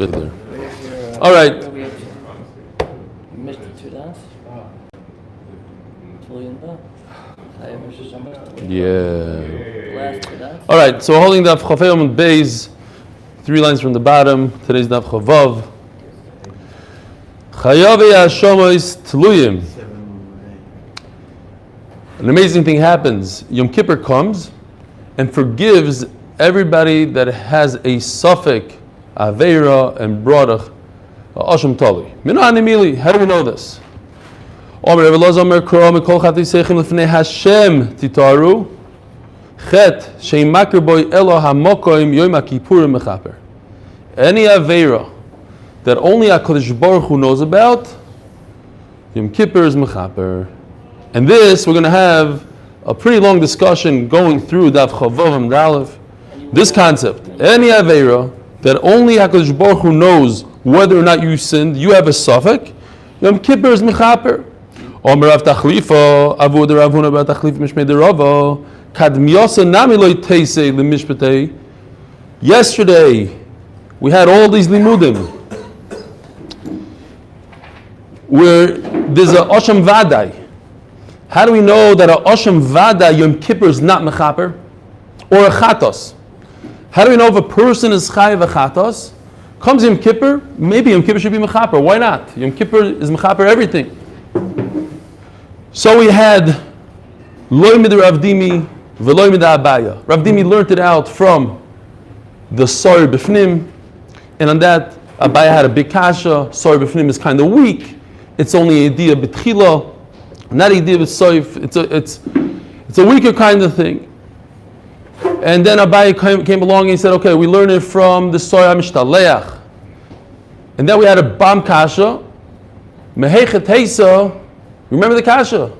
All right. Yeah. All right. So we're holding Daf Chafayim and Beis, 3 lines from the bottom. Today's Daf Chavav. Chayavei Hashomois Tluyim. An amazing thing happens. Yom Kippur comes and forgives everybody that has a suffix, Aveira and Brodach, Asham Tali. Minanimili. How do we know this? Omer Evelaz Omer Kro Mikol Chati Seichem Lefnei Hashem Titaru Chet Sheimakir Boy Elo Hamokoim Yom Kippurim Mechaper. Any Aveira that only HaKadosh Baruch Hu knows about, Yom Kippur is Mechaper. And this, we're going to have a pretty long discussion going through Daf Chavav and Dalef. This concept, any Aveira that only HaKadosh Baruch Hu knows whether or not you sinned, you have a suffix, Yom Kippur is Mechaper. Omer Rav Tachlifa, Avud Rav Huna Bar Tachlifa Mishmei Derava, Kadmiosa Nami Lo Teisei LeMishpatei. Yesterday, we had all these limudim where there's a Osham Vadai. How do we know that a Osham Vadai Yom Kippur is not Mechaper? Or a Chatos? How do we know if a person is Chayav a Chatos? Comes Yom Kippur, maybe Yom Kippur should be Mechaper. Why not? Yom Kippur is Mechaper everything. So we had Loy Mid Rav Dimi, Veloy Mid Abaya. Rav Dimi learned it out from the Sor B'fnim, and on that Abaya had a big kasha. Sor B'fnim is kind of weak. It's only a idea b'tchila, not a idea b'soif. It's a weaker kind of thing. And then Abaya came along and he said, okay, we learn it from the Sor HaMishtaleach. And then we had a Bam kasha, Mehechet Heisa. Remember the kasha?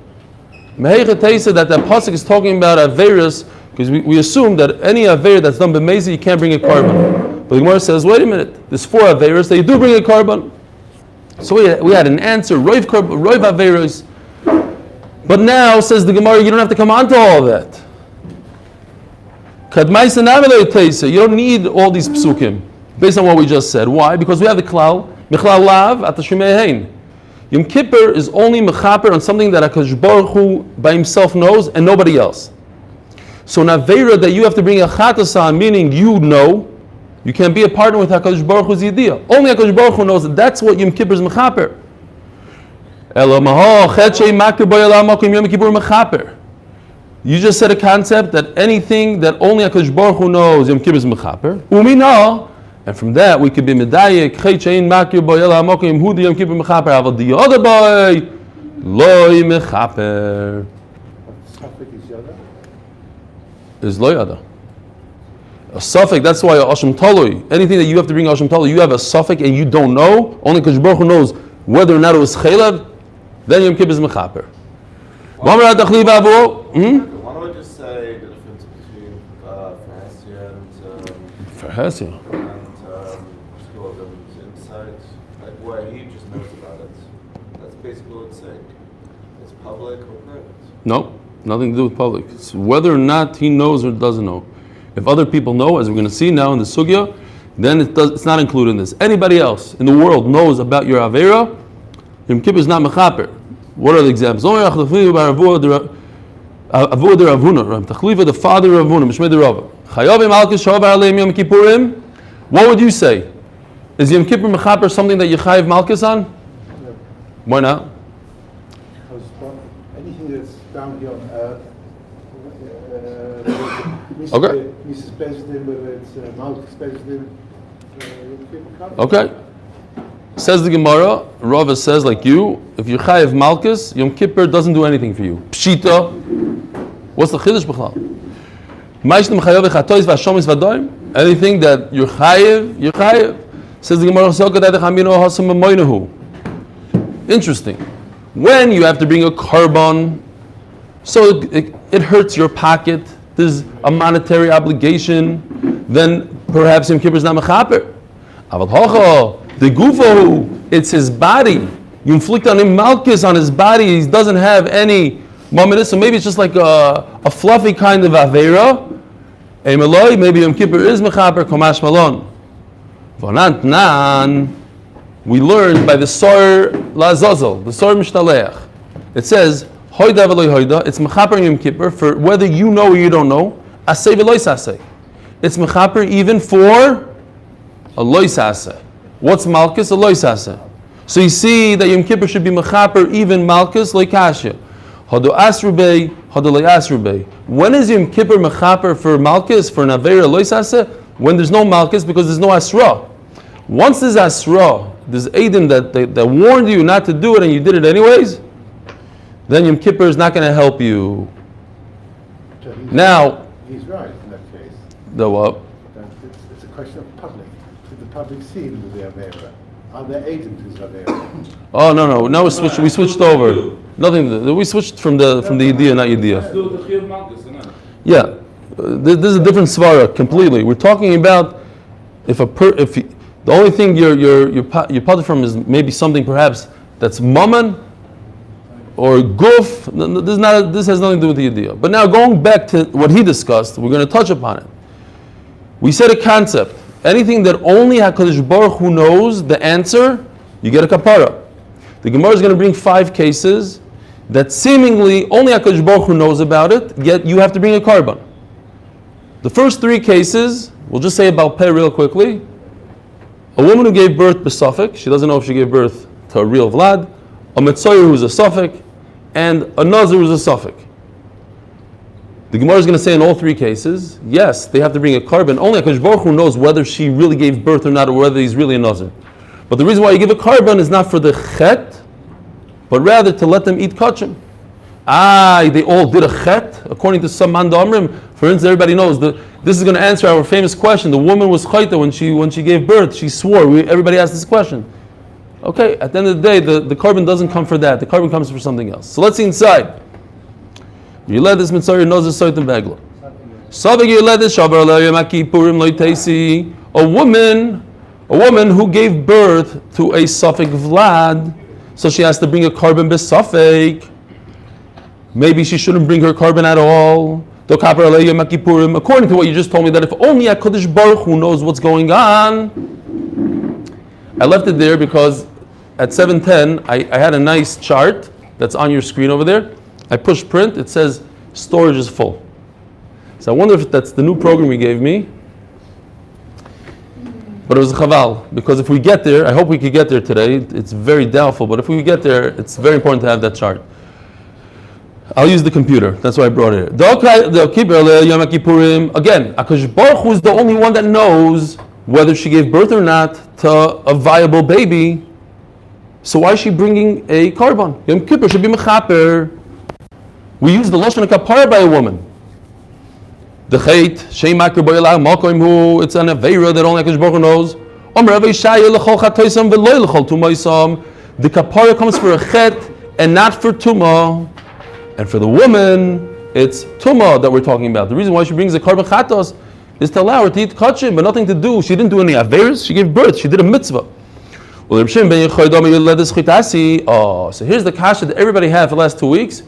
Mehechet Heisa, that the pasuk is talking about Averis, because we assume that any Aver that's done b'mezi, you can't bring a carbon. But the Gemara says, wait a minute, there's 4 Averis that you do bring a carbon. So we had an answer, Roiv Averis. But now, says the Gemara, you don't have to come on to all that. Kadmaisa Navelei Teisa, you don't need all these psukim, based on what we just said. Why? Because we have the klal, Michlal Lav, Atashimei Hein. Yom Kippur is only mechaper on something that HaKadosh Baruch Hu by himself knows and nobody else. So an Aveira that you have to bring a chatas on, meaning you know, you can't be a partner with HaKadosh Baruch Hu's idea. Only HaKadosh Baruch Hu knows that that's what Yom Kippur is mechaper. You just said a concept that anything that only HaKadosh Baruch Hu knows, Yom Kippur is mechaper. Umina. And from that, we could be medayek, chechein makir boy ela amokim hu Yom Kippur mechaper, aval the other boy loy mechaper. Is lo yada. A suffix. That's why a asham talui. Anything that you have to bring asham talui, you have a suffix and you don't know. Only because Baruch Hu knows whether or not it was chaylev. Then Yom Kippur is mechaper. Why don't we just say the difference between Farhasia and insight, like where he just knows about it. That's basically what it's saying. It's public or private. No, nothing to do with public. It's whether or not he knows or doesn't know. If other people know, as we're going to see now in the sugya, then it's not included in this. Anybody else in the world knows about your Aveira, Yom Kippur is not mechaper. What are the examples? The father of Ravuna, Mishmei Derava. What would you say? Is Yom Kippur mechaper something that you chayiv malchus on? Why not? Anything that's down here on earth, okay. Mrs. President, whether it's Malchus President, okay. Says the Gemara, Rava says like you, if you're chayiv malchus, Yom Kippur doesn't do anything for you. Pshita. What's the chiddush b'chlal? Anything that you're chayiv, you're chayiv. Says the Gemara, interesting. When you have to bring a carbon, so it hurts your pocket, there's a monetary obligation, then perhaps Yom Kippur is not mechaper. The gufo, it's his body. You inflict on him malchus on his body. He doesn't have any moment. So maybe it's just like a fluffy kind of aveira. Maybe Yom Kippur is mechaper komash malon. V'nantnan, we learned by the Sor Lazazel, the Sor Mishtaleach. It says, Hoida v'loy hoida, it's mechaper Yom Kippur for whether you know or you don't know. Asay v'loy sasay. It's mechaper even for a loy sasay. What's malchus? A loy sasay. So you see that Yom Kippur should be mechaper even malchus loy kasha. Hodo asrubei, hodo loy asrubei. When is Yom Kippur mechaper for malchus, for navera loy sasay? When there's no malchus, because there's no asra. Once there's asra, there's Adim that warned you not to do it and you did it anyways, then Yom Kippur is not going to help you. So he's right in that case. The what? It's a question of public. Did the public see him with the Avera? Are there agents who's Avera? Oh no. Now we switched over. Nothing. We switched from the idea, not idea. Yeah, this is a different svara completely. We're talking about if the only thing you're parted from is maybe something perhaps that's mammon or guf. This has nothing to do with the idea. But now going back to what he discussed, we're going to touch upon it. We said a concept. Anything that only HaKadosh Baruch Hu knows the answer, you get a kapara. The Gemara is going to bring 5 cases that seemingly only HaKadosh Baruch Hu knows about it, yet you have to bring a korban. The first 3 cases, we'll just say about Peh real quickly. A woman who gave birth b'safek, she doesn't know if she gave birth to a real Vlad, a Metzoyer who's a Safek, and a Nazir who's a Safek. The Gemara is going to say in all 3 cases, yes, they have to bring a korban. Only HaKadosh Baruch Hu knows whether she really gave birth or not, or whether he's really a Nazir. But the reason why you give a korban is not for the chet, but rather to let them eat kachim. They all did a chet, according to some man d'amrim. For instance, everybody knows that this is going to answer our famous question. The woman was chayta when she gave birth. She swore. Everybody asked this question. Okay, at the end of the day, the korban doesn't come for that. The korban comes for something else. So let's see inside. You let this mitzvah knows the soitim begla. Savig you let this shavar le'yamaki purim lo'itesi. A woman who gave birth to a Safek Vlad, so she has to bring a korban b'safek. Maybe she shouldn't bring her korban at all. According to what you just told me, that if only HaKadosh Baruch Hu knows what's going on. I left it there because at 7:10 I had a nice chart that's on your screen over there. I pushed print, it says storage is full. So I wonder if that's the new program you gave me. But it was a chaval, because if we get there, I hope we could get there today, it's very doubtful, but if we get there, it's very important to have that chart. I'll use the computer, that's why I brought it here. Again, HaKadosh Baruch Hu is the only one that knows whether she gave birth or not to a viable baby. So why is she bringing a korban? Yom Kippur should be mechaper. We use the lashon kapara by a woman. The chait shein makir boyela makom hu. It's an aveira that only HaKadosh Baruch Hu knows. The kapara comes for a chet and not for tumah. And for the woman, it's tumah that we're talking about. The reason why she brings a korban chatos is to allow her to eat kachim, but nothing to do. She didn't do any averis. She gave birth. She did a mitzvah. So here's the kasha that everybody had for the last 2 weeks.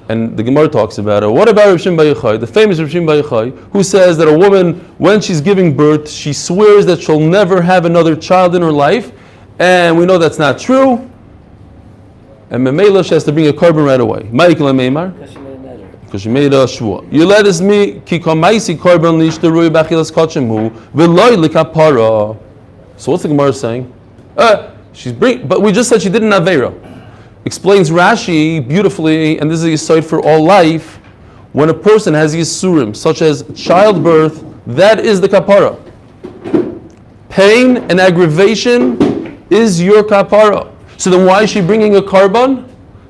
And the Gemara talks about it. What about Reb Shimon Bar Yochai, the famous Reb Shimon Bar Yochai, who says that a woman, when she's giving birth, she swears that she'll never have another child in her life, and we know that's not true. And Memela, she has to bring a korban right away. Ma'ikla Meimar, because she made a shvua. You let us me ki kamaisi korban lishterui b'achilas kachemu v'loy likapara. So what's the Gemara saying? But we just said she did an aveira. Explains Rashi beautifully, and this is a site for all life. When a person has yisurim, such as childbirth, that is the kapara. Pain and aggravation is your kapara. So then why is she bringing a korban?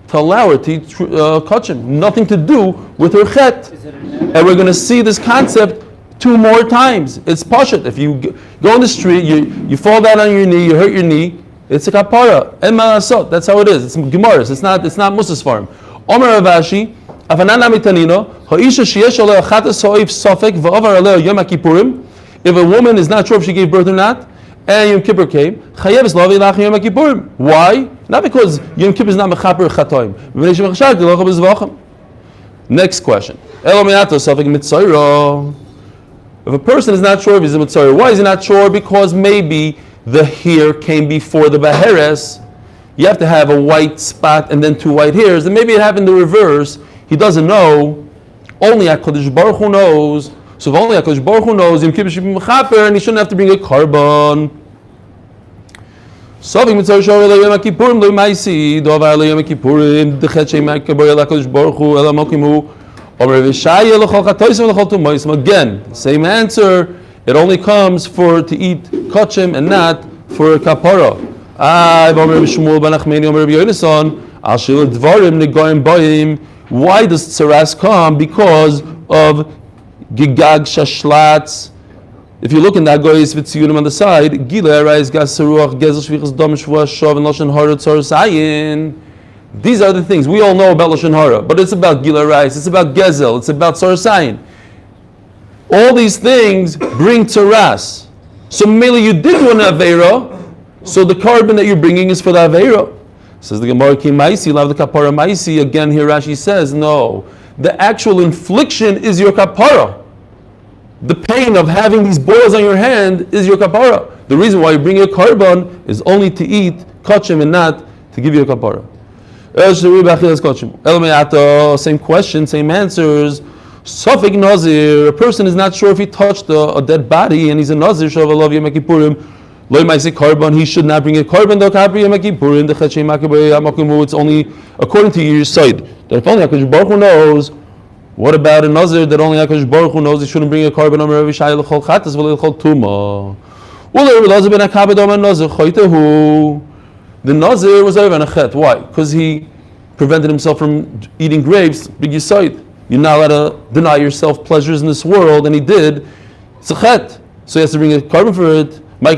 To allow her to eat kachim. Nothing to do with her chet. And we're going to see this concept 2 more times. It's pashat. If you go on the street, you fall down on your knee, you hurt your knee, it's a kapara. En ma'asot. That's how it is. It's gemaras. It's not Musas farm. Omer Ravashi, Afanana mitanino, ha'isha sheyesh aleh chatas ha'oif safek v'avar aleh yom kippurim. If a woman is not sure if she gave birth or not, and Yom Kippur came, chayev lavi lach Yom Kippurim. Why? Not because Yom Kippur is not mechaper chatoim. Next question. Elo me'ato safek mitzayro. If a person is not sure if he's a mitzvah, why is he not sure? Because maybe the hair came before the baheres. You have to have a white spot and then two white hairs. And maybe it happened the reverse. He doesn't know. Only HaKadosh Baruch Hu knows. So if only HaKadosh Baruch Hu knows, Yom Kippur should be mechaper, and he shouldn't have to bring a carbon. Soving mitzvah shor Yom Kippurim lo ma'isi dovar Yom Kippurim dechet shei ma'kaboy HaKadosh Baruch Hu el hamokim hu omer v'shaya l'chol chatoisim l'chol tumoisim. Again, same answer. It only comes to eat kachim and not for a kapara. Why does tsaras come? Because of gigag shashlats. If you look in that goyis v'tziyunim on the side, gila arais gas seruach gezel shvichas dom shvua shov and lashon hara tzaras ayin. These are the things we all know about lashon hara, but it's about gila arais, it's about gezel, it's about tzaras ayin. All these things bring tzaras. So maybe you did do an aveira. So the carbon that you're bringing is for the aveira. Says the Gemara, Ki Maisi, lav the kapara Maisi. Again, here Rashi says, no. The actual infliction is your kapara. The pain of having these boils on your hand is your kapara. The reason why you bring a carbon is only to eat kachim and not to give you a kapara. Same question, same answers. Sofik Nazir, a person is not sure if he touched a dead body and he's a Nazir, Shav Yom Kippurim. He should not bring a carbon. It's only according to your side. That if only HaKadosh Baruch Hu knows, what about a Nazir that only HaKadosh Baruch Hu knows he shouldn't bring a carbon? The Nazir was over on a chet. Why? Because he prevented himself from eating grapes. Big Yisayid. You're not allowed to deny yourself pleasures in this world, and he did. It's a chet. So he has to bring a carbon for it. Again,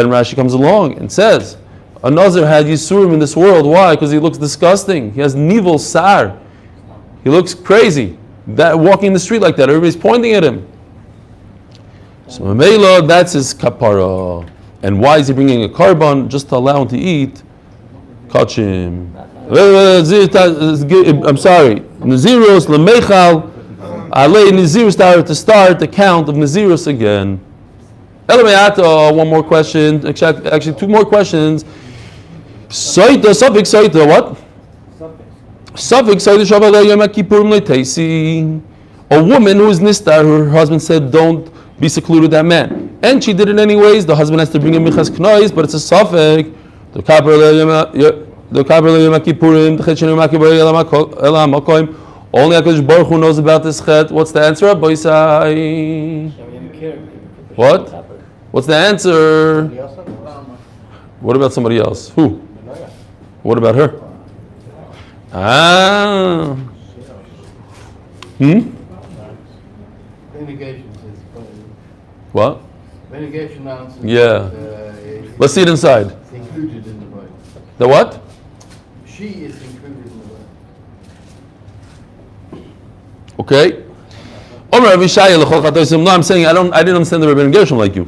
Rashi comes along and says, a Nazir had Yisurim in this world. Why? Because he looks disgusting. He has Nivel Sar. He looks crazy. That walking in the street like that, everybody's pointing at him. So Mamela, that's his kapara. And why is he bringing a carbon? Just to allow him to eat kachim. I'm sorry. Naziros lemechal. Alei Nazirus to start the count of Nazirus again. One more question. Actually, two more questions. Soita, suffix soita, what? Suffix soita shavalei Yom Kippurim leteisi. A woman who is nistar, her husband said, don't be secluded with that man. And she did it anyways. The husband has to bring him michas knois, but it's a suffix. The kapar Yom Kippurim, the chet Yom Kippurim elam makoim. Only HaKadosh Baruch Hu knows about this chet. What's the answer? What? What's the answer? What about somebody else? Who? What about her? What? Yeah. Let's see it inside. Included in the Bible. The what? She is included in the Bible. Okay. No, I'm saying I didn't understand the Rebbe Gershom like you.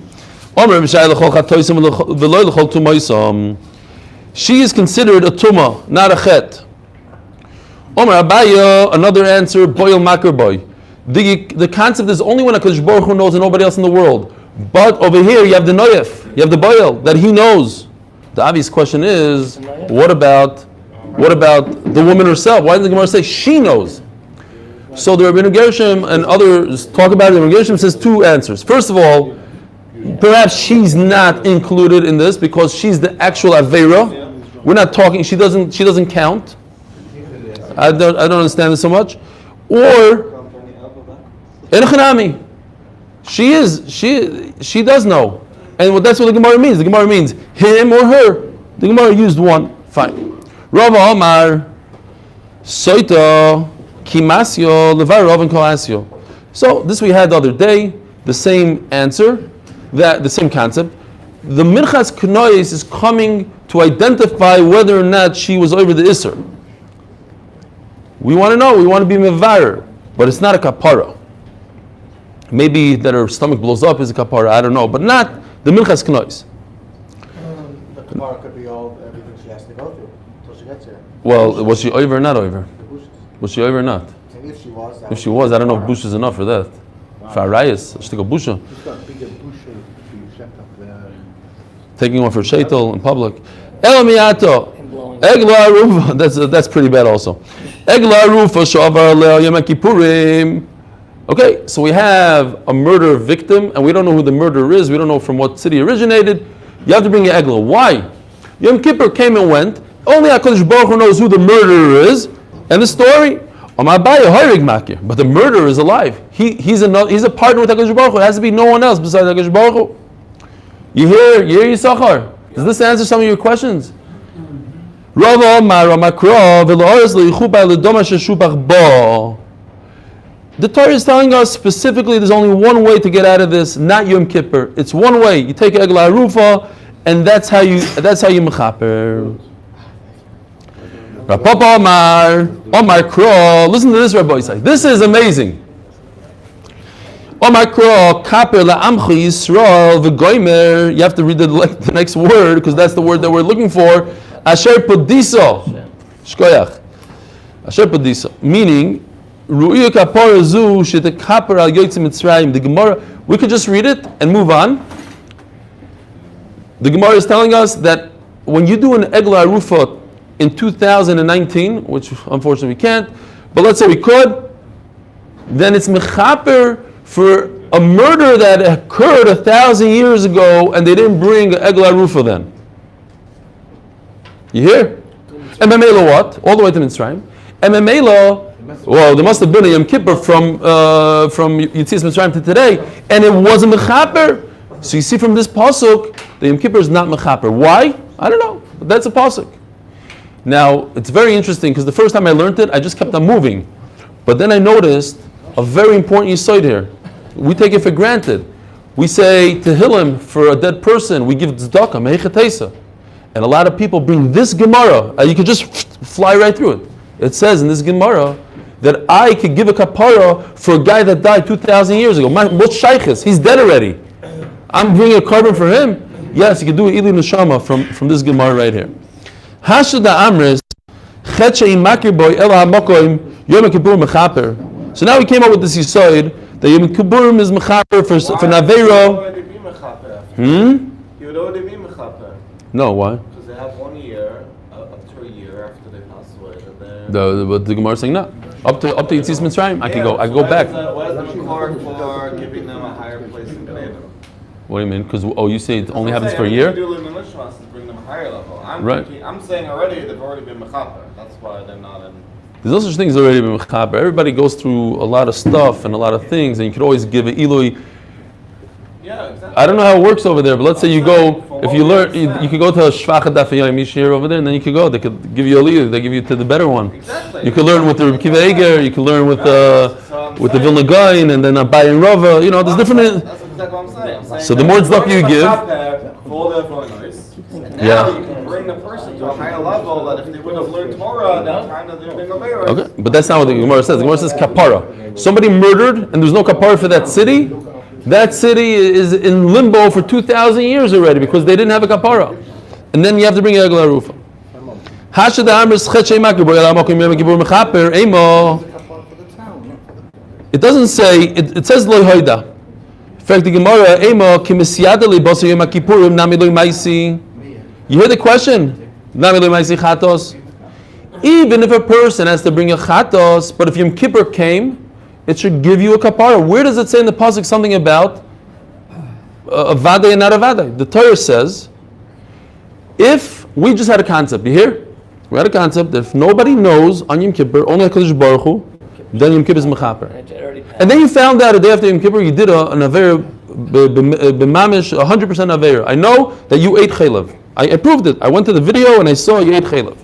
She is considered a tuma, not a chet. Another answer, boil makar boy. The concept is only when HaKadosh Baruch Hu knows and nobody else in the world. But over here you have the noyef, you have the boil that he knows. The obvious question is, what about the woman herself? Why didn't the Gemara say she knows? So the Rebbeinu Gershom and others talk about it. The Rebbeinu Gershom says two answers. First of all, perhaps she's not included in this because she's the actual Aveira. We're not talking. She doesn't count. I don't understand this so much. Or Enochanami, she does know, and that's what the Gemara means. The Gemara means him or her. The Gemara used one. Fine. Rava Omar Soita. Kimasio, Levar Rav and Kolasio. So this we had the other day, the same answer, the same concept. The Minchas Knois is coming to identify whether or not she was over the Isser. We want to know, we want to be Mevar, but it's not a kapara. Maybe that her stomach blows up is a kapara, I don't know, but not the Minchas Knois. The kapara could be all everything she has to go through until she gets here. Well, was she over or not over? Was she over or not? And if she was, If she was, I don't know if bush is enough for that. For Arayas, she took a busha. She's got a bigger bush she slept up there. Taking off her shaitel in public. Elamiato. Egla Arufa. That's pretty bad also. Egla Arufa Shavar Leo Yom Kippurim. Okay, so we have a murder victim, and we don't know who the murderer is. We don't know from what city originated. You have to bring your egla. Why? Yom Kippur came and went. Only HaKadosh Baruch Hu knows who the murderer is. And the story, but the murderer is alive. He's a partner with HaKadosh Baruch Hu. It has to be no one else besides HaKadosh Baruch Hu. You hear Yisachar? Does this answer some of your questions? The Torah is telling us specifically there's only one way to get out of this, not Yom Kippur. It's one way. You take Egla Arufa, and that's how you mechaper. Rapapa Omar Kro. Listen to this, Rabbi Isai. This is amazing. Omar Kro Kaper LaAmchi Yisrael v'Goymer. You have to read the next word because that's the word that we're looking for. Asher Podiso. Shkoyach. Asher Podiso. Meaning, the Gemara, we could just read it and move on. The Gemara is telling us that when you do an Egla Arufa in 2019, which unfortunately we can't, but let's say we could, then it's mechaper for a murder that occurred 1,000 years ago and they didn't bring an Egla Arufa then. You hear? And Memela what? All the way to Mitzrayim. And Memela, well, there must have been a Yom Kippur from Yetzias Mitzrayim to today, and it wasn't mechaper. So you see from this pasuk, the Yom Kippur is not mechaper. Why? I don't know, but that's a pasuk. Now, it's very interesting because the first time I learned it, I just kept on moving. But then I noticed a very important yesod here. We take it for granted. We say Tehillim for a dead person, we give tzedakah, mehechatesa. And a lot of people bring this Gemara, you could just fly right through it. It says in this Gemara that I could give a kapara for a guy that died 2,000 years ago. What shaykhis? He's dead already. I'm bringing a carbon for him? Yes, you can do Eli Neshama from this Gemara right here. Hashada Amris, Chetche Imakir Boy El HaMokoim, Yom Kippur Mechaper. So now we came up with this Yisoid, that Yom Kippur is Mechaper for Naveiro. He would already be mechaper. No, why? Because they have 1 year, up to a year after they pass away. But the Gemara is saying no. Up to Yetzias Mitzrayim, I can go back. Why is the Makor for giving them a higher place in Bnei? What do you mean? Because you say it only happens for a year? You do Lim Nishmas and bring them a higher level. I'm saying already they've already been mechaper. That's why they're not in. There's no such thing as already been mechaper. Everybody goes through a lot of stuff and a lot of things, and you could always give an Eloi. Yeah, exactly. I don't know how it works over there, but let's say you go, if you learn, you could go to a Shvacha Daf Yomi here over there, and then you could go. They could give you a lead. They give you to the better one. Exactly. You could learn with the Reb Kiva Eger. You could learn with the Vilna Gaon, and then Abai and Rava. You know, there's different. That's exactly what I'm saying. So the more tzedakah you give, now you can bring the person to a higher level that if they would have learned Torah at that time that they've been aware of. Okay, but that's not what the Gemara says. The Gemara says kapara. Somebody murdered, and there's no kapara for that city. That city is in limbo for 2,000 years already because they didn't have a kapara. And then you have to bring Egel Arufa. It doesn't say, it says Loi Hoida. In fact, the Gemara, you hear the question? Even if a person has to bring a chatos, but if Yom Kippur came, it should give you a kapara. Where does it say in the pasuk something about a vaday and not a vaday? The Torah says, if we just had a concept, you hear? We had a concept that if nobody knows on Yom Kippur, only HaKadosh Baruch Hu, then Yom Kippur is mechaper. And then you found out a day after Yom Kippur, you did an aver b'mamish, 100% aver. I know that you ate chaylev. I proved it. I went to the video and I saw you ate chaylev.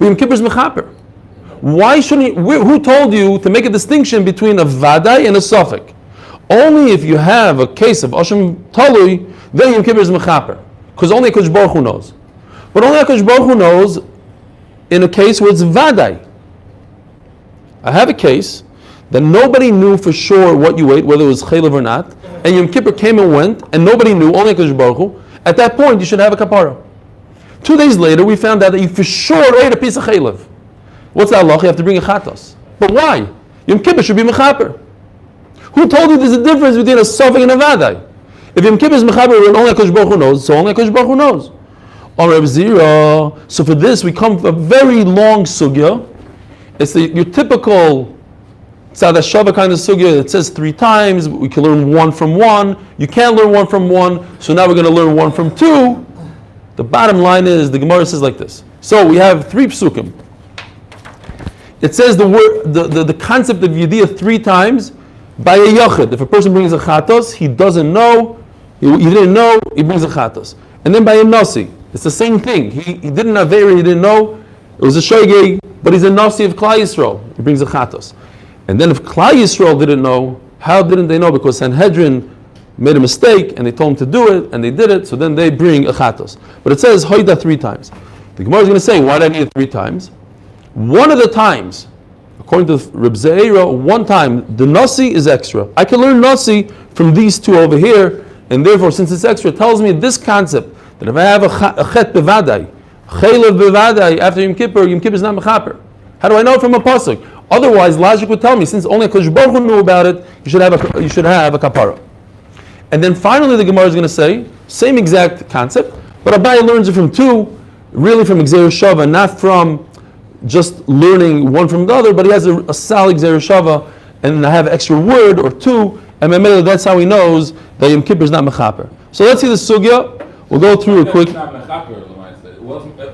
But Yom Kippur is mechaper. Why shouldn't you, who told you to make a distinction between a vaday and a suffix? Only if you have a case of Asham Talui, then Yom Kippur is mechaper. Because only HaKadosh Baruch Hu knows. But only HaKadosh Baruch Hu knows in a case where it's vaday. I have a case that nobody knew for sure what you ate, whether it was chaylev or not, and Yom Kippur came and went, and nobody knew, only HaKadosh Baruch Hu. At that point, you should have a kapara. 2 days later, we found out that you for sure ate a piece of chaylev. What's the halach? You have to bring a chatos. But why? Yom Kippur should be mechaper. Who told you there's a difference between a suffix and a vadai? If Yom Kippur is mechaper, then only HaKadosh Baruch Hu knows, so only HaKadosh Baruch Hu knows. Or Reb Zira. So for this, we come from a very long sugya. It's your typical Tzad HaShava kind of sugya. It says 3 times. We can learn 1 from 1. You can't learn 1 from 1. So now we're going to learn 1 from 2. The bottom line is, the Gemara says like this. So we have 3 psukim. It says the word, the concept of Yediyah 3 times by a Yachid. If a person brings a Chatos, he doesn't know, he didn't know, he brings a Chatos. And then by a Nasi, it's the same thing. He didn't have Aveira, he didn't know, it was a Shoigei, but he's a Nasi of Klal Yisrael. He brings a Chatos. And then if Klal Yisrael didn't know, how didn't they know? Because Sanhedrin made a mistake and they told him to do it and they did it, so then they bring a Chatos. But it says Hoida 3 times. The Gemara is going to say, why do I need it 3 times? One of the times, according to Reb Zeira, 1 time, the Nasi is extra. I can learn Nasi from these 2 over here, and therefore, since it's extra, it tells me this concept, that if I have a Chet Bevadai, Chaylev Bevadai, after Yom Kippur is not Mechaper. How do I know it from a Pasuk? Otherwise, logic would tell me, since only HaKadosh Baruch Hu knew about it, you should have a Kapara. And then finally, the Gemara is going to say, same exact concept, but Abai learns it from 2, really from Gzeir Shava, not from just learning one from the other, but he has a solid Gzeir Shava, and I have extra word or 2, and that's how he knows that Yom Kippur is not Mechaper. So let's see the Sugya. We'll go through it quick. It's not mechaper, it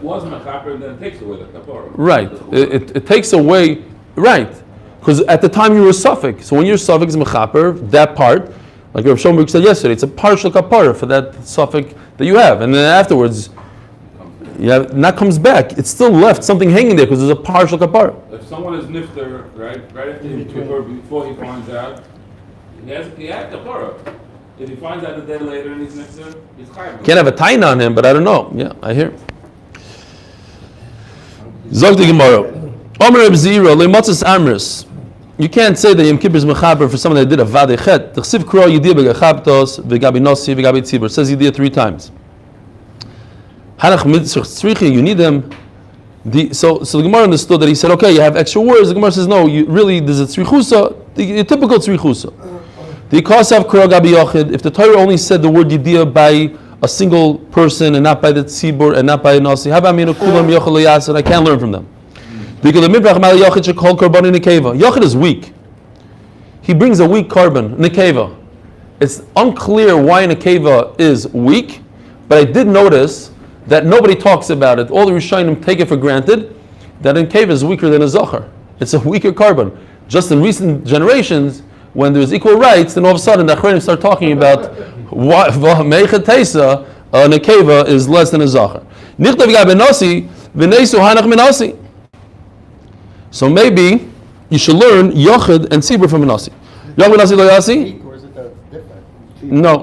was mechaper, and then it takes away the kapara. Right. It takes away, right. Because at the time you were suffix. So when your suffix is mechaper, that part, like Rav Shomberg said yesterday, it's a partial kapara for that suffix that you have. And then afterwards, that comes back. It's still left something hanging there because there's a partial kapara. If someone is nifter, right after Yom Kippur, before he finds out, he has kapara. If he finds out a day later and he's nifter, he's chayav. Can't have a taina on him, but I don't know. Yeah, I hear. Zog the Gemara. Omer Reb Zira le'matzas amris. You can't say that Yom Kippur is mechaber for someone that did a vadei chet. T'chsiv kro yediyah begachabtos v'gabi nosi v'gabi tzibur. It says yediyah 3 times. Hanach mitzvah tzrichi. You need them. So the Gemara understood that he said, okay, you have extra words. The Gemara says, no, there's a tzrichusa, the typical tzrichusa. The Kasav Kura Gabi Yochid, if the Torah only said the word Yediyah by a single person and not by the Tzibur and not by a Nasi, how about me? I can't learn from them. Because the Mibrach Mal Yochid should call Korban in Nekeva. Yochid is weak. He brings a weak carbon, Nekeva. It's unclear why Nekeva is weak, but I did notice that nobody talks about it. All the Rishonim take it for granted that Nekeva is weaker than a Zachar. It's a weaker carbon. Just in recent generations, when there's equal rights, then all of a sudden the Achronim start talking about Meicha Teisa, a Nekeva is less than a Zachar. So maybe you should learn Yochid and Tzibur from a Nasi. Yochid Nasi lo Yasi? Or is it different? No,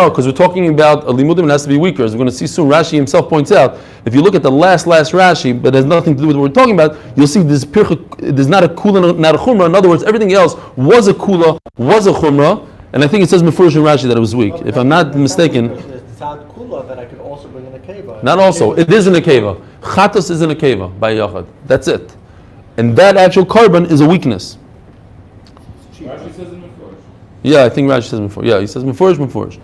because we're talking about a limudim, it has to be weaker. As we're going to see soon, Rashi himself points out, if you look at the last Rashi, but it has nothing to do with what we're talking about, you'll see there's not a kula, not a chumrah. In other words, everything else was a kula, was a chumrah, and I think it says Mefurish in Rashi that it was weak. If I'm not mistaken. There's tzad kula that I could also bring in a keva. Not also, it is in a keva. Chatos is in a keva by Yochad. That's it. And that actual carbon is a weakness. Rashi says in Mefurish. Yeah, I think Rashi says Mefurish. Yeah, he says Mefurish.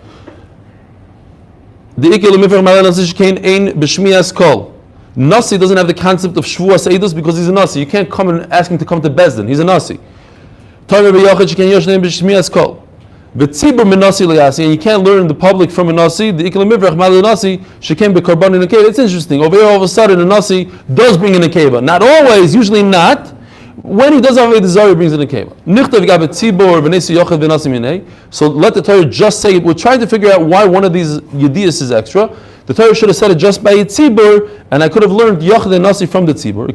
The Ikil Mifrach Malay Nasi Shekain Ein B'Shmias Kol. Nasi doesn't have the concept of Shvuas Eidus because he's a Nasi. You can't come and ask him to come to Bezdin. He's a Nasi. Tomer B'Yochid Shekain Yoshneim B'Shmias Kol. V'Tzibur Min Nasi L'Yasi, and you can't learn in the public from a Nasi. The Ikil Mifrach Malay Nasi Shekain B'Korban in a Keva. It's interesting. Over here, all of a sudden, a Nasi does bring in a Keva. Not always, usually not. When he does have a desire, he brings in a keva. So let the Torah just say it. We're trying to figure out why one of these yediyas is extra. The Torah should have said it just by a tzibur, and I could have learned yochid and nasi from the tzibur.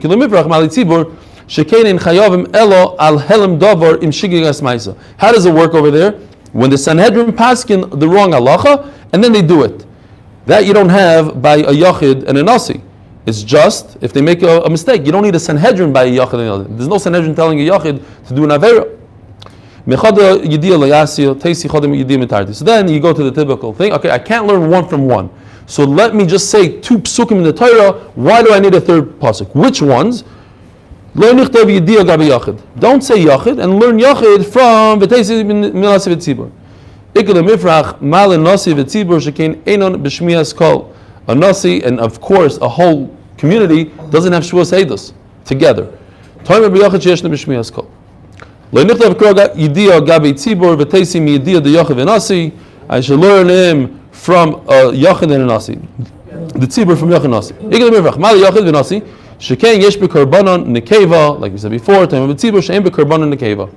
How does it work over there? When the Sanhedrin paskin the wrong halacha, and then they do it. That you don't have by a yochid and a nasi. It's just, if they make a mistake, you don't need a Sanhedrin by a Yachid. There's no Sanhedrin telling a Yachid to do an Avera. So then you go to the typical thing. Okay, I can't learn 1 from 1. So let me just say 2 psukim in the Torah. Why do I need a 3rd pasuk? Which ones? Lo nichtav yediyah gabi yachid. Don't say yachid and learn yachid from v'teisi minasi v'tzibur. Ikul mifrach mal nasi v'tzibur shekein einon b'shmias kol. A nasi and of course a whole community doesn't have shvuas eidos together. Toimer b'yachid sheyeshna b'shmias kol. Lo nichtav kro yediyah gabi tzibur v'teisi mi yediyah de yachid v'nasi. I should learn him from a yachid and a nasi. The tzibur from yachid and nasi. Ikul mifrach mal yachid v'nasi. Shekain yesh bekarbanon nekeva, like we said before. Time of tzibur she'en bekarbanon nekeva.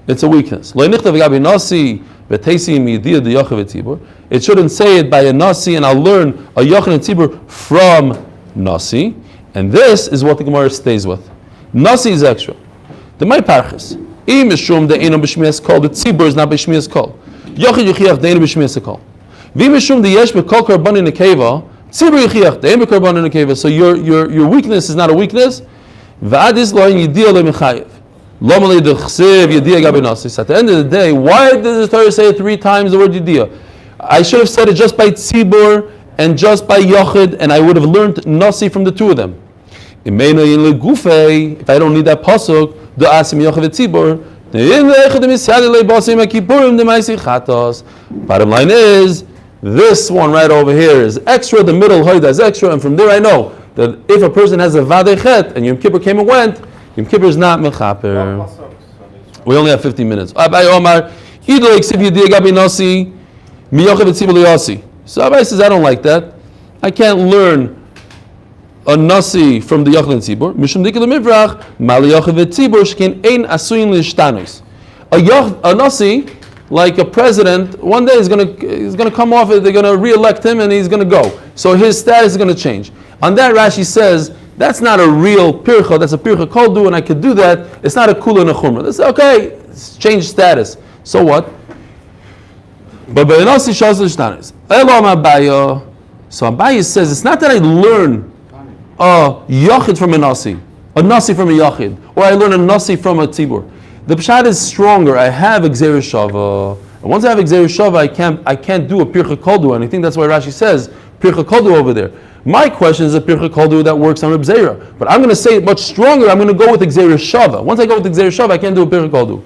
It's a weakness. Lo nichtav gabi nasi v'teisi miyidiyah de yachid v'tzibur. It shouldn't say it by a nasi, and I'll learn a yachid and tzibur from nasi. And this is what the Gemara stays with. Nasi is extra. The my parchis. Im mishum de eno b'shmias kol. The tzibur is not b'shmias kol. Yachid yichiach de eno b'shmias kol. V'im mishum de yesh bekol karbanon nekeva. So your weakness is not a weakness. At the end of the day, why does the Torah say 3 times the word yediyah? I should have said it just by tzibur and just by yachid, and I would have learned nasi from the 2 of them. If I don't need that pasuk, the asim yachid tzibur. Bottom line is, this one right over here is extra, the middle hoida is extra, and from there I know that if a person has a vadei chet and Yom Kippur came and went, Yom Kippur is not mechaper. We only have 15 minutes. So Abai says, I don't like that. I can't learn a nasi from the yachid and tzibur. A nasi, like a president, one day is going to come off, they're going to re-elect him and he's going to go. So his status is going to change. On that, Rashi says, that's not a real pircha, that's a pircha koldu, and I could do that. It's not a kula and a chumrah. They say, okay, it's change status. So what? But so Abaye says, it's not that I learn a yachid from a nasi from a yachid, or I learn a nasi from a tzibur. The pshat is stronger. I have Gzeir Shava. And once I have Gzeir Shava, I can't do a Pircha Koldu. And I think that's why Rashi says Pircha Koldu over there. My question is a Pircha Koldu that works on Reb Zera. But I'm going to say it much stronger. I'm going to go with Gzeir Shava. Once I go with Gzeir Shava, I can't do a Pircha Koldu.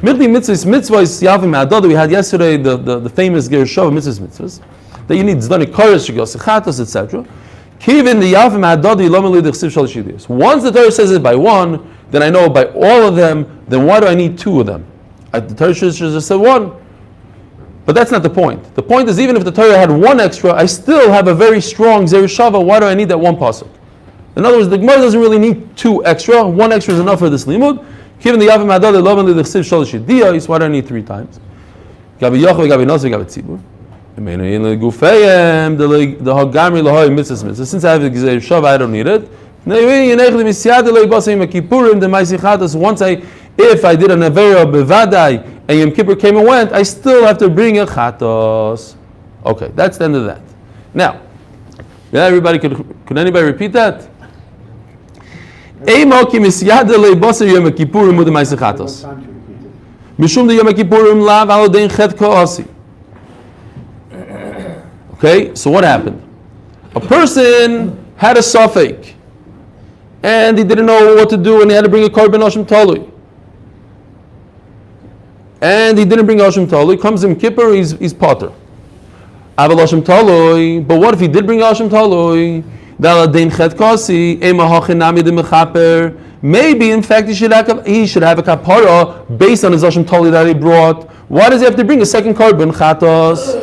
Mitzvah is Yavim Ma'adada. We had yesterday the famous Gzeir Shava mitzvahs. That you need Zdani Koresh, Sechatos, etc. Kivin the Yavim Ma'adada, Yilom Elid Chsiv Shalish Yidiyos. Once the Torah says it by one, then I know by all of them, then why do I need 2 of them? The Torah should just say 1. But that's not the point. The point is, even if the Torah had 1 extra, I still have a very strong Zeir Shava. Why do I need that 1 pasuk? In other words, the Gemara doesn't really need 2 extra. 1 extra is enough for this limud. Given the Yavim Adad, the Lovan, the Chsiv Shalish Yidiyos, why do I need 3 times? Gabi Yachov, Gabi Nasi, Gabi Tzibur. The Hagamri Lahoy Mitzvah. Since I have the Zeir Shava, I don't need it. Once if I did an Avera Bevadai and Yom Kippur came and went, I still have to bring a Chatos. Okay, that's the end of that. Now, everybody, could anybody repeat that? Okay, so what happened? A person had a safek, and he didn't know what to do, and he had to bring a korban Hashem Talui. And he didn't bring Hashem Talui. Comes in Kippur, he's potter. Aval Hashem Talui. But what if he did bring Hashem Talui? Maybe, in fact, he should have a kapara based on his Hashem Talui that he brought. Why does he have to bring a second korban chatos?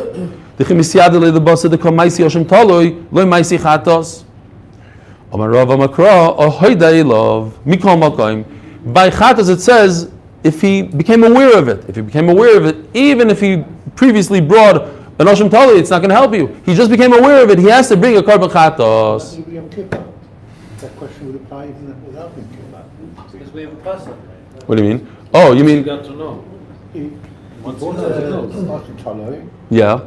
By chatos it says if he became aware of it. If he became aware of it, even if he previously brought an Hashem Tali, it's not going to help you. He just became aware of it. He has to bring a korban chatos. That question would apply even without Yom Kippur. Because we have a person. What do you mean? Oh, you mean? Got to know. Yeah.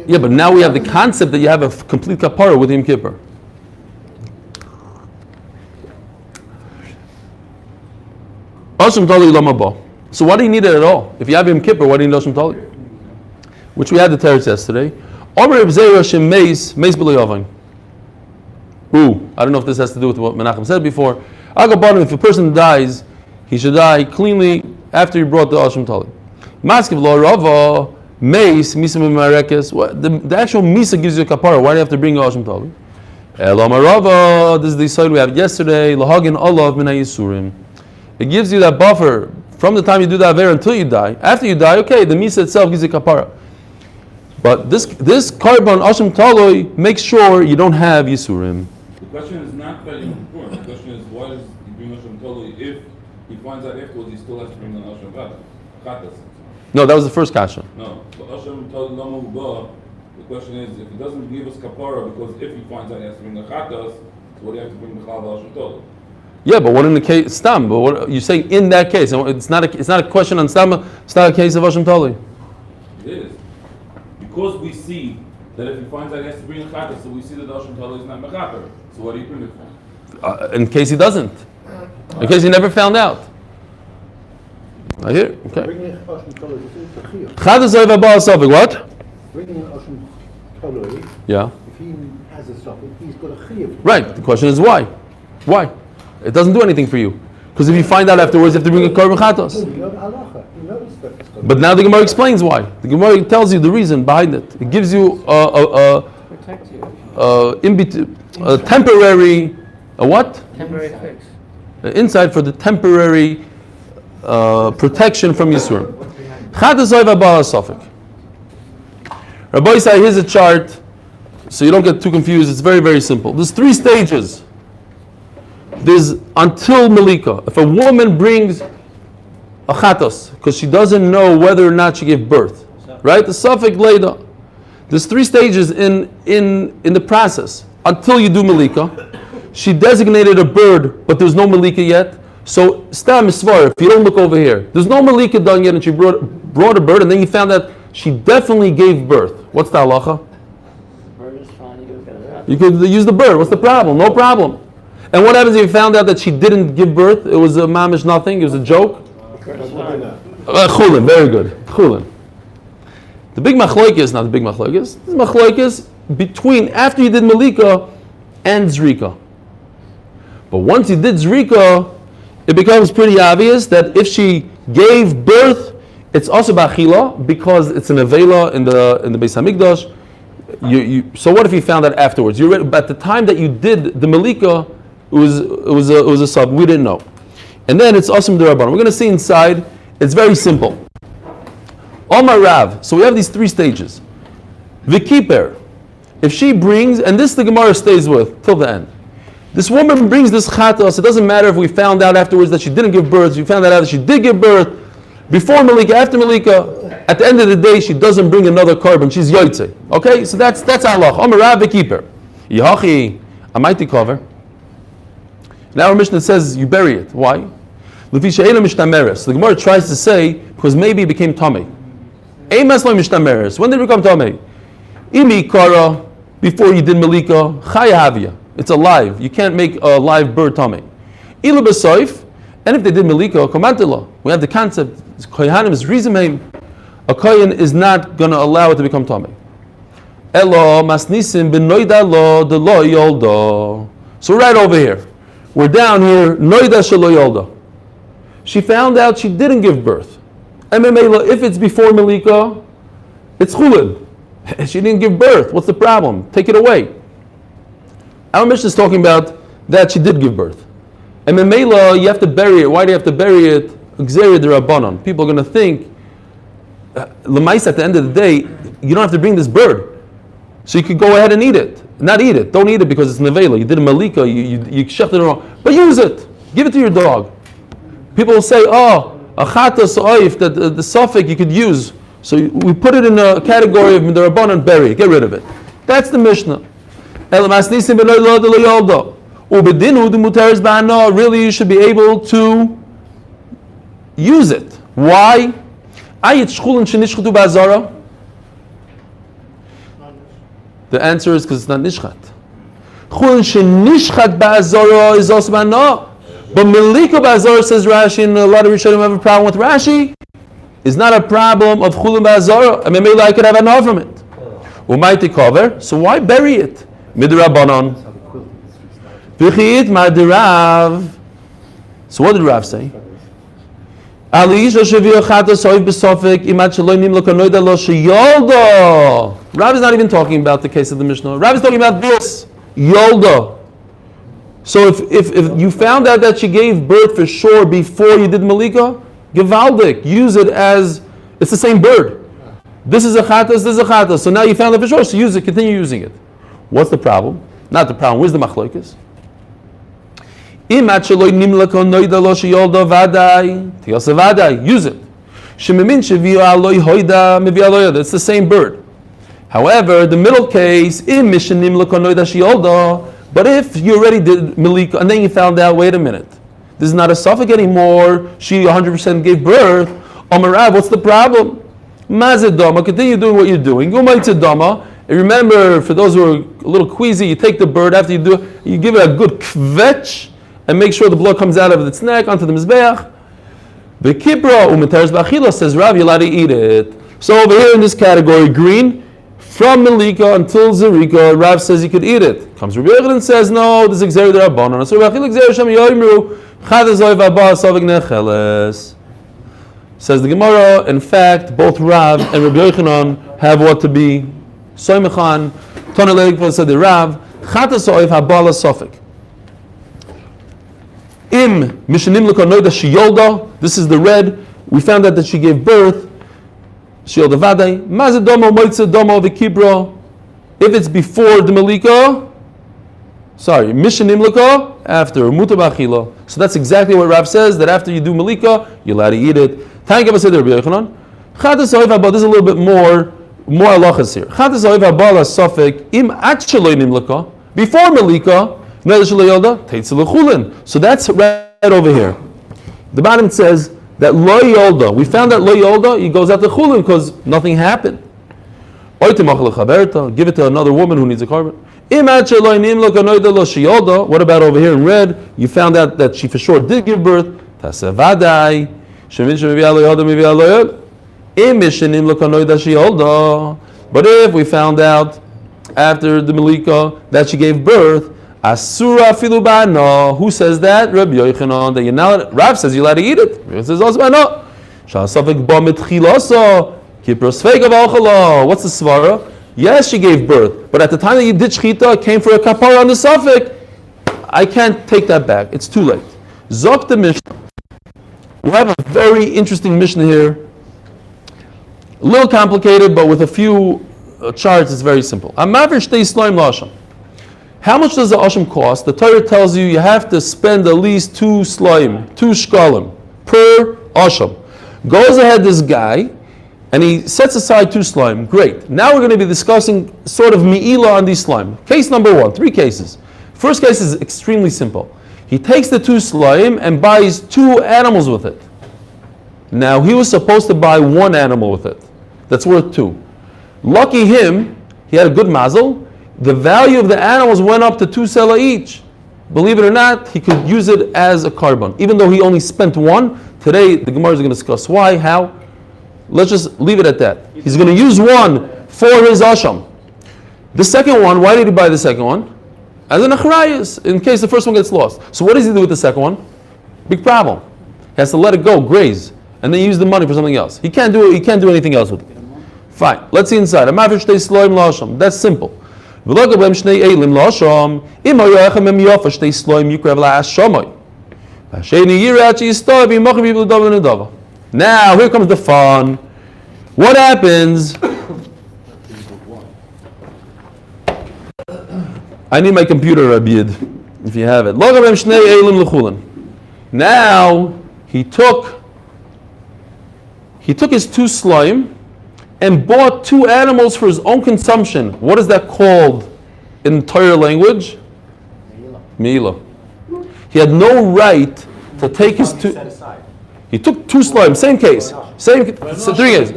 Yeah, but now we have the concept that you have a complete kapara with Yom Kippur. So why do you need it at all? If you have Yom Kippur, why do you need Hashem Tali? Which we had the teretz yesterday. Ooh, I don't know if this has to do with what Menachem said before. Agabanim, if a person dies, he should die cleanly after he brought the Asham Tali. Maskiv lo Rava, Meis, Misa Mimarekes. The actual Misa gives you a kapara. Why do you have to bring the Asham Tali? Elama Rava, this is the side we had yesterday. Lahagin Allah Mina Yisurim. It gives you that buffer from the time you do the Aver until you die. After you die, okay, the Misa itself gives you kapara. But this Karban Asham Tali makes sure you don't have Yisurim. The question is not very important. The question is, why does he bring Asham Toli if he finds out afterwards he still has to bring an Asham Chatas? No, that was the first kasha. No. But Asham Toli Lama Uba, the question is, if he doesn't give us kapara, because if he finds out he has to bring the Chatas, so what do you have to bring the Chal Asham Toli? Yeah, but what in the case Stam? But what you say in that case? It's not a question on Stam. It's not a case of Asham Tali. It is. Because we see that if he finds out he has to bring a Chatas, so we see that the Asham Toli is not Mechaper. So what do you bring it for? In case he doesn't. In case he never found out. I hear. Okay. Bringing Asham Toloi is a chiyuv. Chadas over Baal Safek. What? Bringing Asham Toloi, Yeah. if he has a suffix, he's got a chiyuv. Right. The question is why? Why? It doesn't do anything for you. Because if you find out afterwards, you have to bring a korban chatos. You know the halacha. You know the stuff that's got. But now the Gemara explains why. The Gemara tells you the reason behind it. It gives you Protect you. a temporary, a what? Temporary fix. Insight for the temporary protection from Yisurim. Chatas oiva ba'al safek. Rabbi Yisai, here's a chart, so you don't get too confused. It's very, very simple. There's 3 stages. There's until Malika. If a woman brings a chatos, because she doesn't know whether or not she gave birth, right? The safek leida. There's 3 stages in the process. Until you do Malika, she designated a bird, but there's no Malika yet. So, stam isvar, if you don't look over here, there's no Malika done yet, and she brought a bird, and then you found out she definitely gave birth. What's the halacha? Bird is fine. You can get it. You could use the bird. What's the problem? No problem. And what happens if you found out that she didn't give birth? It was a mamish nothing. It was a joke. Chulin, very good. Chulin. The big machlokes, not the big machlokes. This machlokes between after you did Malika and Zrika. But once you did Zrika, it becomes pretty obvious that if she gave birth, it's also bachila because it's an avela in the Beis Hamikdash. So what if you found that afterwards? At the time that you did the Malika, it was a sub. We didn't know, and then it's awesome derabban. We're going to see inside. It's very simple. Omar Rav. So we have these 3 stages. V'kiper. If she brings, and this the Gemara stays with till the end. This woman brings this chatos. It doesn't matter if we found out afterwards that she didn't give birth. We found out that she did give birth before Malika, after Malika. At the end of the day, she doesn't bring another korban. She's yoytze. Okay, so that's Allah. Omar Rav v'kiper. Yahachi amayti cover. Now our Mishnah says you bury it. Why? The Gemara tries to say because maybe it became tamei. When did it become tamei? Imi kara before you did Malika chayahavia. It's alive. You can't make a live bird tamei. Ila b'soif, and if they did Malika komantila, we have the concept. Kohanim is rizimheim. A kohen is not going to allow it to become tamei. Elo masnisim b'noida lo de lo yoldo. So right over here. We're down here, Noida Shelo Yolda. She found out she didn't give birth. If it's before Malika, it's chulin. She didn't give birth. What's the problem? Take it away. Our Mishnah is talking about that she did give birth. And you have to bury it. Why do you have to bury it? Xeria de Rabbanon. People are going to think, Lemais, at the end of the day, you don't have to bring this bird. So you could go ahead and eat it. Not eat it. Don't eat it because it's nevela. You did a malika. You shechted it wrong. But use it. Give it to your dog. People will say, oh, a chatas oif, that the suffix you could use. So we put it in a category of midarabban and bury it. Get rid of it. That's the Mishnah. Really, you should be able to use it. Why? The answer is because it's not nishchat. Chulin shenishchat ba'azara is also ba'na. But Melika ba'azara, says Rashi, and a lot of Rishonim have a problem with Rashi, is not a problem of chulin ba'azara. I mean, maybe I could have enough from it. Umayti cover, so why bury it? Midrabanon. V'chiyit madirav. So what did Rav say? Rav is not even talking about the case of the Mishnah. Rav is talking about this, Yolda. So if you found out that she gave birth for sure before you did Malika, Givaldik, use it as, it's the same bird. This is a chatas, this is a chatas. So now you found it for sure, so use it, continue using it. What's the problem? Not the problem, where's the machlokes? Use it. It's the same bird. However, the middle case, but if you already did Malika and then you found out, wait a minute, this is not a suffix anymore, she 100% gave birth, Omarav, what's the problem? Mazedama, continue doing what you're doing. And remember, for those who are a little queasy, you take the bird after you do, you give it a good kvetch and make sure the blood comes out of its neck onto the mizbeach. The kipra u'meteres b'achila, says Rav, you're allowed to eat it. So over here in this category, green, from Malika until Zerika, Rav says you could eat it. Comes Rabbi Yochanan and says, no, this is Xer D'Rabbanan. So Rabbi Yochanan Shem Yoimru, Chadazoy V'Abba Savik Necheles. Says the Gemara, in fact, both Rav and Rabbi Yochanan have what to be Soymechan. Tana Leikva said the Rav, Chadazoy V'Abba Savik. Im Mishanim L'Konoida Shiyolda, this is the red, we found out that she gave birth. Shiol Devadei, Mazedomo, Moitzedomo, Vikibro. If it's before the Malika, Mishanim Laka, after Mutabachila. So that's exactly what Rav says, that after you do Malika, you're allowed to eat it. Thank you, Rabbi Yochanan. Chatas Oiv Abba, this is a little bit more halachas here. Chatas Oiv Abba la Safek, Im Achshaloi Nimlaka, before Malika, so that's right over here. The bottom says that lo yolda. We found that lo yolda, he goes out to chulin because nothing happened. Give it to another woman who needs a carbon. What about over here in red? You found out that she for sure did give birth. But if we found out after the Malika that she gave birth, Asura filubano. Who says that? Rabbi Yochanan. That you're not. Rav says you're allowed to eat it. Rav says also no. Shasafik ba mitchiloso kipros feigav alchala. What's the svara? Yes, she gave birth, but at the time that you did shchita, it came for a kapara on the suffix. I can't take that back. It's too late. Zok the Mishnah. We have a very interesting Mishnah here. A little complicated, but with a few charts, it's very simple. Amaver shtei sloim lasham. How much does the asham cost? The Torah tells you you have to spend at least 2 shkalim per asham. Goes ahead this guy, and he sets aside 2 slime. Great. Now we're going to be discussing sort of mi'ila on these slime. Case number 1, 3 cases. First case is extremely simple. He takes the 2 slime and buys 2 animals with it. Now he was supposed to buy 1 animal with it. That's worth 2. Lucky him, he had a good mazel. The value of the animals went up to 2 sela each. Believe it or not, he could use it as a carbon. Even though he only spent 1, today the Gemara is going to discuss why, how. Let's just leave it at that. He's going to use 1 for his asham. The second one, why did he buy the second one? As an achrayus, in case the first one gets lost. So what does he do with the second one? Big problem. He has to let it go, graze, and then use the money for something else. He can't do it. He can't do anything else with it. Fine. Let's see inside. That's simple. Now, here comes the fun. What happens? I need my computer, Abid, if you have it. Now, he took his 2 slime and bought 2 animals for his own consumption. What is that called in Torah language? Meila. He had no right to take his 2. He took 2 slime, same case. 3 cases.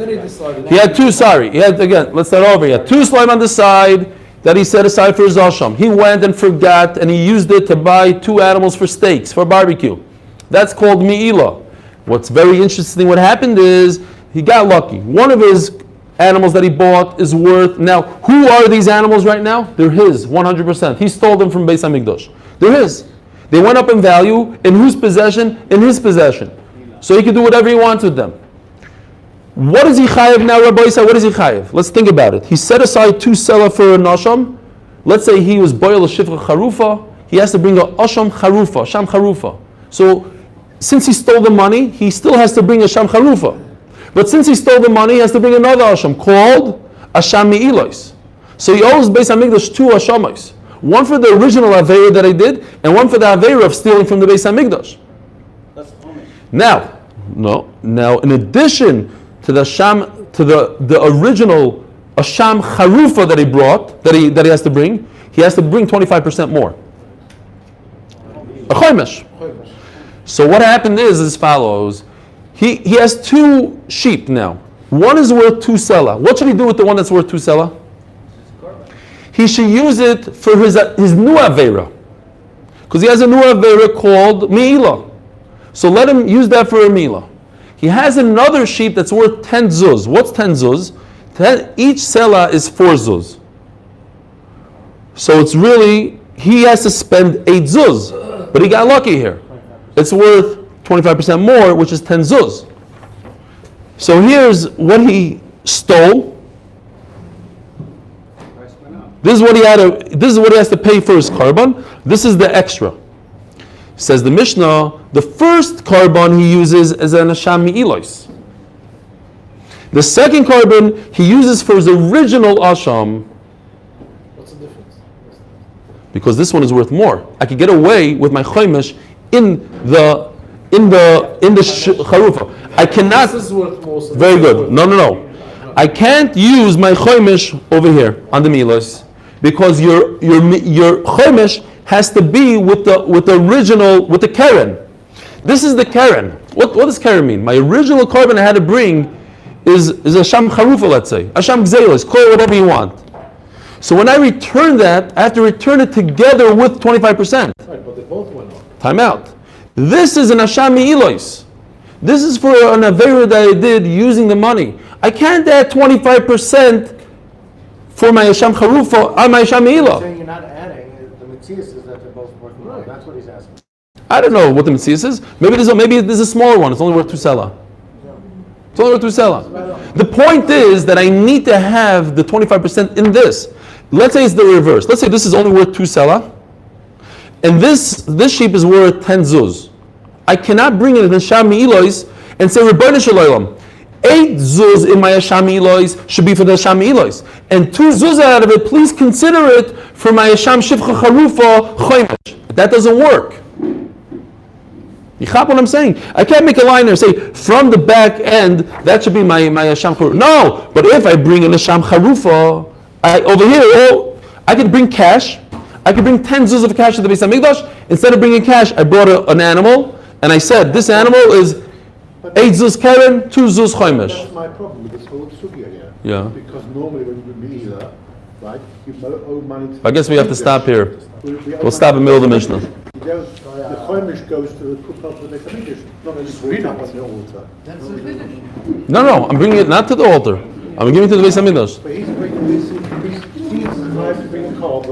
He had 2, let's start over. He had 2 slime on the side that he set aside for his asham. He went and forgot and he used it to buy 2 animals for steaks, for barbecue. That's called meila. What's very interesting, what happened is, he got lucky. One of his animals that he bought is worth, now, who are these animals right now? They're his, 100%. He stole them from Beis HaMikdash. They're his. They went up in value. In whose possession? In his possession. So he could do whatever he wants with them. What is he chayiv now, Rabbi Yisrael? What is he chayiv? Let's think about it. He set aside 2 selah for a nasham. Let's say he was boil a shifra charufa. He has to bring a asham charufa, sham charufa. So since he stole the money, he still has to bring a sham charufa. But since he stole the money, he has to bring another asham called asham mi'ilois. So he owes Beis Hamikdash 2 ashamais. One for the original aveira that he did, and one for the aveira of stealing from the Beis Hamikdash. Now, in addition to the sham, to the original asham charufa that he brought, that he has to bring 25% more. A chomesh. So what happened is as follows. He has 2 sheep now. One is worth 2 selah. What should he do with the one that's worth 2 selah? He should use it for his new aveira, because he has a new aveira called mi'ilah. So let him use that for a mi'ilah. He has another sheep that's worth 10 zuz. What's 10 zuz? Each selah is 4 zuz. So it's really, he has to spend 8 zuz, but he got lucky here. It's worth 25% more, which is 10 zuz. So here's what he stole. This is what he has to pay for his carbon. This is the extra. Says the Mishnah, the first carbon he uses is an asham mi'ilois. The second carbon he uses for his original asham. What's the difference? Because this one is worth more. I could get away with my chomesh in the charufa. I cannot. This is worth more. So Very good. No. I can't use my chomesh over here on the milos, because your chomesh has to be with the original, with the keren. This is the keren. What does keren mean? My original carbon I had to bring is a sham charufa, let's say, a sham gzelos, call it whatever you want. So when I return that, I have to return it together with 25%. Right, but they both went up. Time out. This is an asham mi'ilois. This is for an aveira that I did using the money. I can't add 25% for my asham charufa on my asham mi'ilah. Saying you're not adding, the mitzvah is that they're both working right. That's what he's asking. I don't know what the mitzvah is. Maybe this is a smaller one. It's only worth 2 selah. It's only worth 2 selah. The point is that I need to have the 25% in this. Let's say it's the reverse. Let's say this is only worth 2 selah, and this sheep is worth 10 zuz. I cannot bring it in Asham Mi'ilois and say, Rebbeinu Shalom, 8 zuz in my Asham Mi'ilois should be for the Asham Mi'ilois, and 2 zuz out of it, please consider it for my Asham Shivcha Charufa Chomesh. That doesn't work. You chop what I'm saying? I can't make a line there and say, from the back end, that should be my Asham Charufa. No, but if I bring in Asham Charufa, over here, I could bring cash. I could bring 10 zuz of cash to the Beis Hamikdash. Instead of bringing cash, I brought an animal, and I said, this animal is 8 zuz keren, 2 zuz chomesh. That's my problem with this whole sugya here. Yeah. Because normally when you do mi'ilah, right, you owe money to I guess we have to stop here. We'll stop in the middle of the Mishnah. The chomesh goes to the Kupal to the Beis Hamikdash, not only brought up on the altar. No, I'm bringing it not to the altar. I'm giving it to the Beis Hamikdash. But he's bringing this, he's trying to bring a carbon.